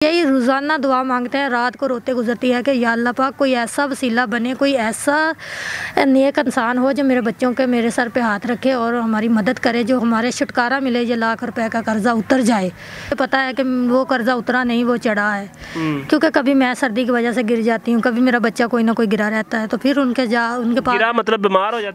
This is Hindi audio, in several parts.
यही रोज़ाना दुआ मांगते हैं, रात को रोते गुजरती है कि या अल्लाह पाक कोई ऐसा वसीला बने, कोई ऐसा नेक इंसान हो जो मेरे बच्चों के मेरे सर पे हाथ रखे और हमारी मदद करे, जो हमारे छुटकारा मिले, ये लाख रुपए का कर्जा उतर जाए। पता है कि वो कर्जा उतरा नहीं, वो चढ़ा है, क्योंकि कभी मैं सर्दी की वजह से गिर जाती हूँ, कभी मेरा बच्चा कोई ना कोई गिरा रहता है, तो फिर उनके पास मतलब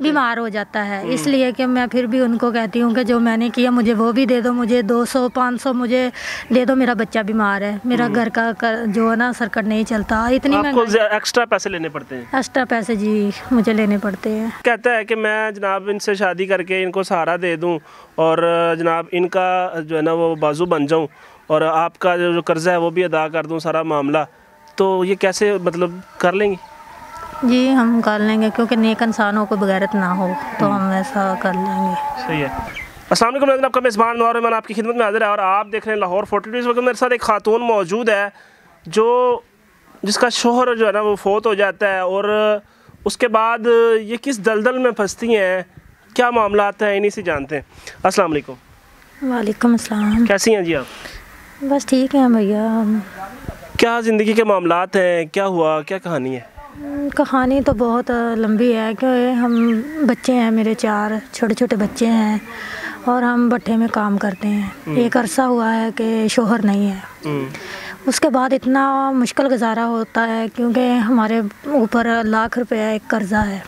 बीमार हो जाता है। इसलिए कि मैं फिर भी उनको कहती हूँ कि जो मैंने किया मुझे वो भी दे दो, मुझे 200-500 मुझे दे दो, मेरा बच्चा बीमार है, मेरा घर का जो है ना सर्कट नहीं चलता। इतनी आपको एक्स्ट्रा पैसे लेने पड़ते हैं? एक्स्ट्रा पैसे जी मुझे लेने पड़ते हैं। कहता है कि मैं जनाब इनसे शादी करके इनको सहारा दे दूं और जनाब इनका जो है ना वो बाजू बन जाऊं और आपका जो कर्जा है वो भी अदा कर दूं सारा मामला, तो ये कैसे मतलब कर लेंगे? जी हम कर लेंगे, क्योंकि नेक इंसानों को बगैरत ना हो तो हम ऐसा कर लेंगे। सही है। अस्सलाम वालेकुम नाज़रीन, आपका मेज़बान नवार रहमान आपकी खिदमत में हाज़िर है और आप देख रहे हैं लाहौर 42। इस वक्त मेरे साथ एक खातून मौजूद है जिसका शोहर जो है ना वो फोत हो जाता है और उसके बाद ये किस दलदल में फंसती हैं, क्या मामला आता है, इन्हीं से जानते हैं। अस्सलाम वालेकुम। वालेकुम अस्सलाम। कैसी हैं जी आप? बस ठीक है भैया। क्या ज़िंदगी के मामलात हैं, क्या हुआ, क्या कहानी है? कहानी तो बहुत लंबी है कि हम बच्चे हैं, मेरे 4 छोटे छोटे बच्चे हैं और हम भट्टे में काम करते हैं। एक अरसा हुआ है कि शोहर नहीं है। उसके बाद इतना मुश्किल गुजारा होता है क्योंकि हमारे ऊपर लाख रुपया एक कर्जा है।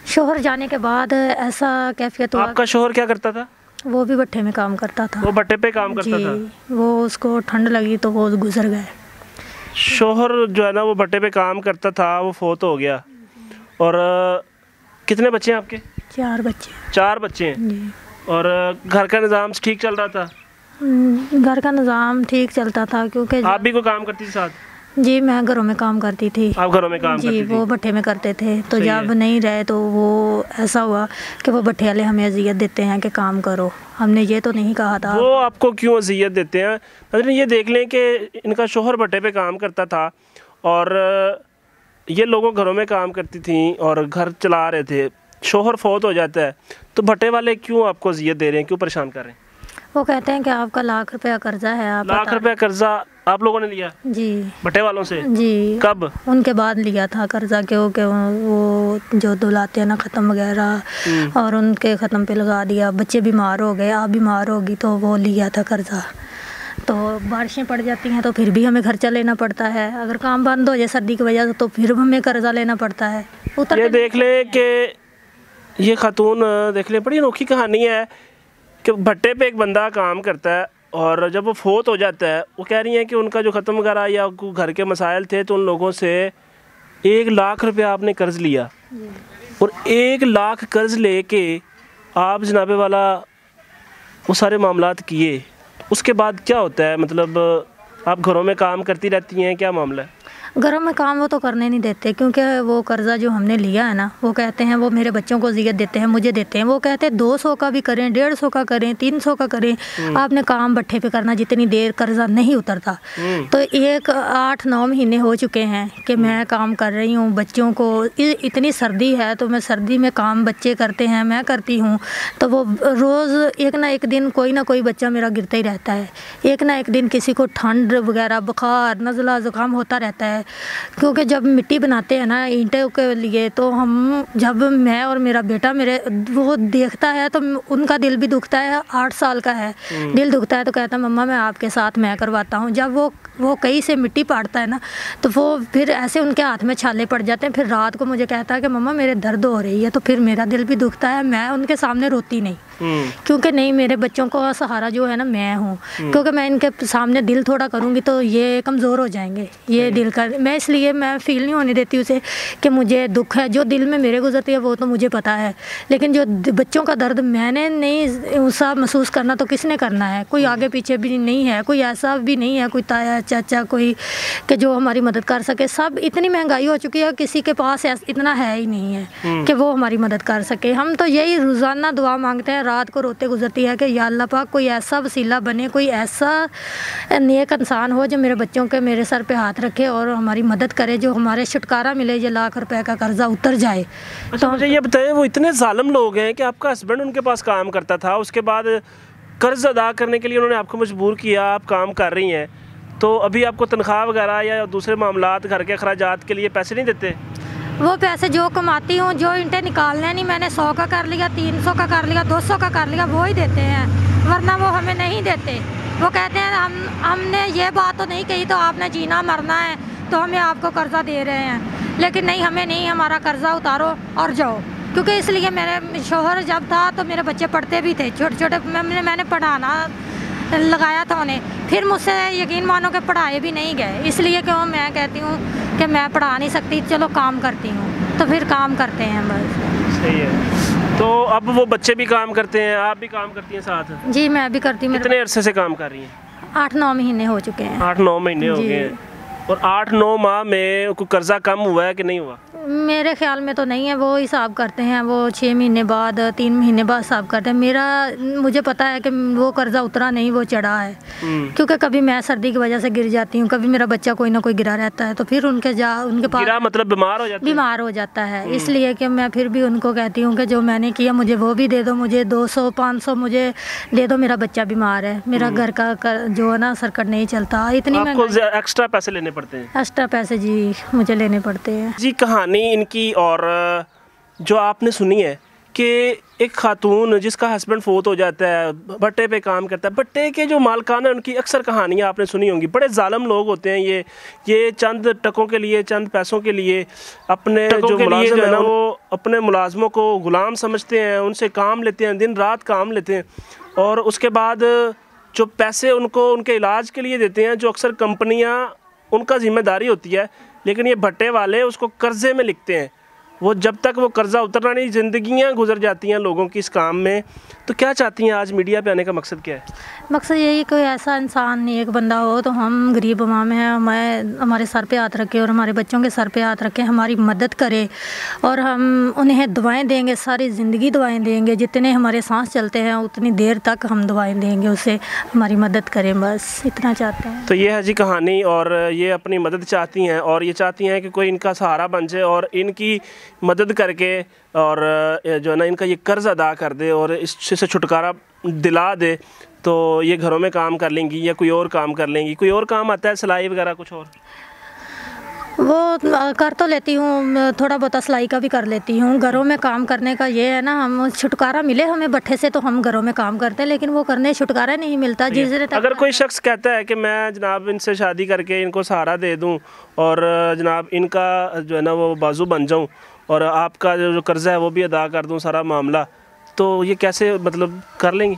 शोहर जाने के बाद ऐसा कैफियत हुआ। आपका शोहर क्या करता था? वो भी भट्टे में काम करता था। वो भट्टे पे काम करता था? वो उसको ठंड लगी तो वो गुजर गए। शोहर जो है ना वो भट्टे पे काम करता था, वो फोत हो गया। और कितने बच्चे हैं आपके? 4 बच्चे। 4 बच्चे हैं। और घर का निज़ाम ठीक चल रहा था? घर का निज़ाम ठीक चलता था क्योंकि आप भी कोई काम करती थी साथ? जी मैं घरों में काम करती थी। आप घरों में काम करती थी? वो भट्टे में करते थे, तो जब नहीं रहे तो वो ऐसा हुआ कि वो भट्टे वाले हमें अजियत देते हैं कि काम करो। हमने ये तो नहीं कहा था। वो आपको क्यों अजियत देते हैं? मतलब ये देख लें कि इनका शोहर भट्टे पे काम करता था और ये लोगों घरों में काम करती थी और घर चला रहे थे, शोहर फौत हो जाता है, तो भट्टे वाले क्यों आपको अजियत दे रहे हैं, क्यों परेशान कर रहे हैं? वो कहते हैं कि आपका लाख रुपया कर्जा है। आप लाख रुपया कर्जा आप लोगों ने लिया? जी भट्टे वालों से? जी। कब? उनके बाद लिया था कर्जा, क्योंकि वो जो दुलाते हैं ना ख़त्म वगैरह और उनके ख़त्म पे लगा दिया। बच्चे बीमार हो गए, आप बीमार होगी, तो वो लिया था कर्जा। तो बारिशें पड़ जाती हैं तो फिर भी हमें खर्चा लेना पड़ता है। अगर काम बंद हो जाए सर्दी की वजह से तो फिर हमें कर्जा लेना पड़ता है। ये देख लें कि ये खातून देख लें, बड़ी अनोखी कहानी है कि भट्टे पे एक बंदा काम करता है और जब वो फोत हो जाता है, वो कह रही हैं कि उनका जो ख़त्म वगैरह या घर के मसाइल थे तो उन लोगों से 1 लाख रुपया आपने कर्ज़ लिया और 1 लाख कर्ज़ लेके आप जनाबे वाला वो सारे मामलात किए। उसके बाद क्या होता है? मतलब आप घरों में काम करती रहती हैं, क्या मामला है? घरों में काम वो तो करने नहीं देते, क्योंकि वो कर्जा जो हमने लिया है ना, वो कहते हैं वो मेरे बच्चों को अजियत देते हैं, मुझे देते हैं। वो कहते हैं 200 का भी करें, 150 का करें, 300 का करें, आपने काम भट्टे पे करना जितनी देर कर्जा नहीं उतरता। तो 8-9 महीने हो चुके हैं कि मैं काम कर रही हूँ। बच्चों को इतनी सर्दी है तो मैं सर्दी में काम बच्चे करते हैं, मैं करती हूँ, तो वो रोज़ एक ना एक दिन कोई ना कोई बच्चा मेरा गिरता ही रहता है। एक ना एक दिन किसी को ठंड वगैरह, बुखार, नज़ला, ज़ुकाम होता रहता है। क्योंकि जब मिट्टी बनाते हैं ना ईंटों के लिए, तो हम जब मैं और मेरा बेटा मेरे वो देखता है तो उनका दिल भी दुखता है। 8 साल का है, दिल दुखता है तो कहता है मम्मा मैं आपके साथ मैं करवाता हूँ। जब वो कहीं से मिट्टी पाड़ता है ना तो वो फिर ऐसे उनके हाथ में छाले पड़ जाते हैं। फिर रात को मुझे कहता है कि मम्मा मेरे दर्द हो रही है, तो फिर मेरा दिल भी दुखता है। मैं उनके सामने रोती नहीं, क्योंकि नहीं, मेरे बच्चों को सहारा जो है ना मैं हूँ। क्योंकि मैं इनके सामने दिल थोड़ा करूँगी तो ये कमज़ोर हो जाएंगे, ये दिल का मैं इसलिए मैं फील नहीं होने देती उसे कि मुझे दुख है। जो दिल में मेरे गुजरती है वो तो मुझे पता है, लेकिन जो बच्चों का दर्द मैंने नहीं उसका महसूस करना तो किसने करना है? कोई आगे पीछे भी नहीं है, कोई ऐसा भी नहीं है, कोई ताया चाचा कोई कि जो हमारी मदद कर सके। सब इतनी महंगाई हो चुकी है, किसी के पास इतना है ही नहीं है कि वो हमारी मदद कर सके। हम तो यही रोज़ाना दुआ मांगते हैं, रात को रोते गुजरती है कि या अल्लाह पाक कोई ऐसा वसीला बने, कोई ऐसा नेक इंसान हो जो मेरे बच्चों के मेरे सर पे हाथ रखे और हमारी मदद करे, जो हमारे छुटकारा मिले, ये लाख रुपए का कर्जा उतर जाए। तो मुझे ये बताएं, वो इतने जालिम लोग हैं कि आपका हस्बैंड उनके पास काम करता था, उसके बाद कर्ज अदा करने के लिए उन्होंने आपको मजबूर किया, आप काम कर रही हैं, तो अभी आपको तनख्वाह वगैरह या दूसरे मामलात, घर के अखराजात के लिए पैसे नहीं देते? वो पैसे जो कमाती हूँ, जो इंटें निकालने नहीं, मैंने 100 का कर लिया, 300 का कर लिया, 200 का कर लिया, वो ही देते हैं, वरना वो हमें नहीं देते। वो कहते हैं हमने ये बात तो नहीं कही तो आपने जीना मरना है तो हमें आपको कर्जा दे रहे हैं, लेकिन नहीं, हमें नहीं, हमारा कर्जा उतारो और जाओ। क्योंकि इसलिए मेरे शोहर जब था तो मेरे बच्चे पढ़ते भी थे, छोटे छोटे, मैंने पढ़ाना लगाया था उन्हें, फिर मुझसे यकीन मानो कि पढ़ाए भी नहीं गए, इसलिए क्यों मैं कहती हूँ कि मैं पढ़ा नहीं सकती, चलो काम करती हूँ, तो फिर काम करते हैं बस। सही है। तो अब वो बच्चे भी काम करते हैं, आप भी काम करती हैं साथ? जी मैं भी करती हूँ। कितने अरसे से काम कर रही हैं? 8-9 महीने हो चुके हैं। 8-9 महीने हो गए हैं। और 8-9 माह में कोई कर्जा कम हुआ है कि नहीं हुआ? मेरे ख्याल में तो नहीं है, वो हिसाब करते हैं, वो 6 महीने बाद, 3 महीने बाद हिसाब करते हैं। मुझे पता है कि वो कर्जा उतरा नहीं, वो चढ़ा है, क्योंकि कभी मैं सर्दी की वजह से गिर जाती हूँ, कभी मेरा बच्चा कोई ना कोई गिरा रहता है, तो फिर उनके पास गिरा मतलब बीमार हो जाता है। इसलिए कि मैं फिर भी उनको कहती हूँ कि जो मैंने किया मुझे वो भी दे दो, मुझे 200-500 मुझे दे दो, मेरा बच्चा बीमार है, मेरा घर का जो है ना सरकट नहीं चलता, इतनी आपको एक्स्ट्रा पैसे लेने पड़ते हैं? एक्स्ट्रा पैसे जी मुझे लेने पड़ते हैं जी। कहानी इनकी और जो आपने सुनी है कि एक खातून जिसका हस्बैंड फोत हो जाता है, भट्टे पे काम करता है, भट्टे के जो मालकान है उनकी अक्सर कहानियाँ आपने सुनी होंगी। बड़े जालिम लोग होते हैं ये चंद टकों के लिए, चंद पैसों के लिए अपने जो मुलाजिम है ना, वो अपने मुलाजमों को गुलाम समझते हैं, उनसे काम लेते हैं, दिन रात काम लेते हैं, और उसके बाद जो पैसे उनको उनके इलाज के लिए देते हैं, जो अक्सर कंपनियाँ उनका जिम्मेदारी होती है, लेकिन ये भट्टे वाले उसको कर्जे में लिखते हैं। वो जब तक वो कर्जा उतरना नहीं, ज़िंदगियाँ गुजर जाती हैं लोगों की इस काम में। तो क्या चाहती हैं, आज मीडिया पे आने का मकसद क्या है? मकसद यही, कोई ऐसा इंसान एक बंदा हो तो हम गरीब अवाम हैं, हमारे सर पे हाथ रखे और हमारे बच्चों के सर पे हाथ रखे, हमारी मदद करे, और हम उन्हें दुआएं देंगे, सारी ज़िंदगी दुआएं देंगे, जितने हमारे सांस चलते हैं उतनी देर तक हम दुआएं देंगे, उससे हमारी मदद करें, बस इतना चाहते हैं। तो ये है जी कहानी, और ये अपनी मदद चाहती हैं, और ये चाहती हैं कि कोई इनका सहारा बन जाए और इनकी मदद करके और जो है ना इनका ये कर्ज अदा कर दे और इससे छुटकारा दिला दे, तो ये घरों में काम कर लेंगी या कोई और काम कर लेंगी। कोई और काम आता है, सिलाई वगैरह कुछ और? वो कर तो लेती हूँ, थोड़ा बहुत सिलाई का भी कर लेती हूँ। घरों में काम करने का ये है ना, हम छुटकारा मिले हमें भट्ठे से तो हम घरों में काम करते हैं, लेकिन वो करने छुटकारा नहीं मिलता। अगर कोई शख्स कहता है कि मैं जनाब इनसे शादी करके इनको सहारा दे दूँ और जनाब इनका जो है ना वो बाजू बन जाऊँ और आपका जो कर्जा है वो भी अदा कर दूँ सारा मामला, तो ये कैसे मतलब कर लेंगी?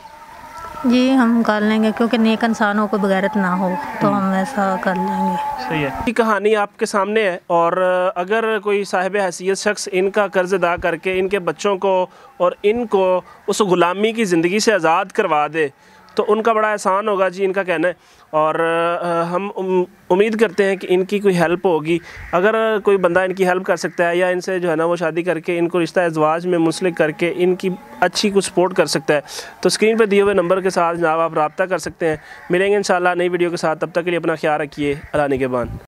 जी हम कर लेंगे, क्योंकि नेक इंसानों को बगैरत ना हो तो हम ऐसा कर लेंगे। सही है। ये कहानी आपके सामने है, और अगर कोई साहिब हैसियत शख्स इनका कर्ज अदा करके इनके बच्चों को और इनको उस ग़ुलामी की ज़िंदगी से आज़ाद करवा दे तो उनका बड़ा एहसान होगा जी, इनका कहना है। और हम उम्मीद करते हैं कि इनकी कोई हेल्प होगी। अगर कोई बंदा इनकी हेल्प कर सकता है या इनसे जो है ना वो शादी करके इनको रिश्ता अज़वाज में मुंसलिक करके इनकी अच्छी कुछ सपोर्ट कर सकता है, तो स्क्रीन पर दिए हुए नंबर के साथ जनाब आप रब्ता कर सकते हैं। मिलेंगे इंशाल्लाह नई वीडियो के साथ, तब तक के लिए अपना ख्याल रखिए। अल्लाह निगहबान।